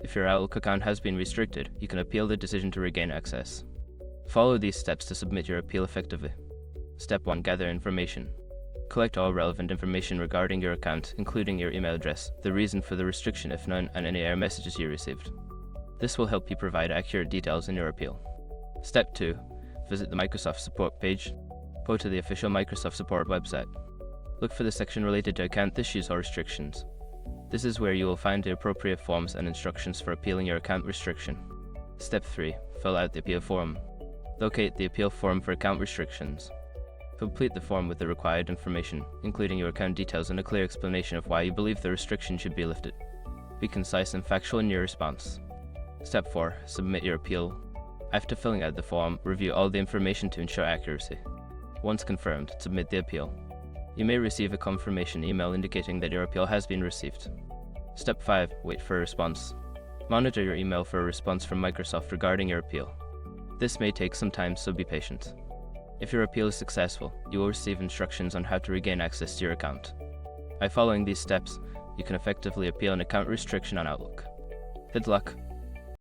If your Outlook account has been restricted, you can appeal the decision to regain access. Follow these steps to submit your appeal effectively. Step 1. Gather information. Collect all relevant information regarding your account, including your email address, the reason for the restriction if known, and any error messages you received. This will help you provide accurate details in your appeal. Step 2. Visit the Microsoft support page. Go to the official Microsoft support website. Look for the section related to account issues or restrictions. This is where you will find the appropriate forms and instructions for appealing your account restriction. Step 3. Fill out the appeal form. Locate the appeal form for account restrictions. Complete the form with the required information, including your account details and a clear explanation of why you believe the restriction should be lifted. Be concise and factual in your response. Step 4. Submit your appeal. After filling out the form, review all the information to ensure accuracy. Once confirmed, submit the appeal. You may receive a confirmation email indicating that your appeal has been received. Step 5. Wait for a response. Monitor your email for a response from Microsoft regarding your appeal. This may take some time, so be patient. If your appeal is successful, you will receive instructions on how to regain access to your account. By following these steps, you can effectively appeal an account restriction on Outlook. Good luck!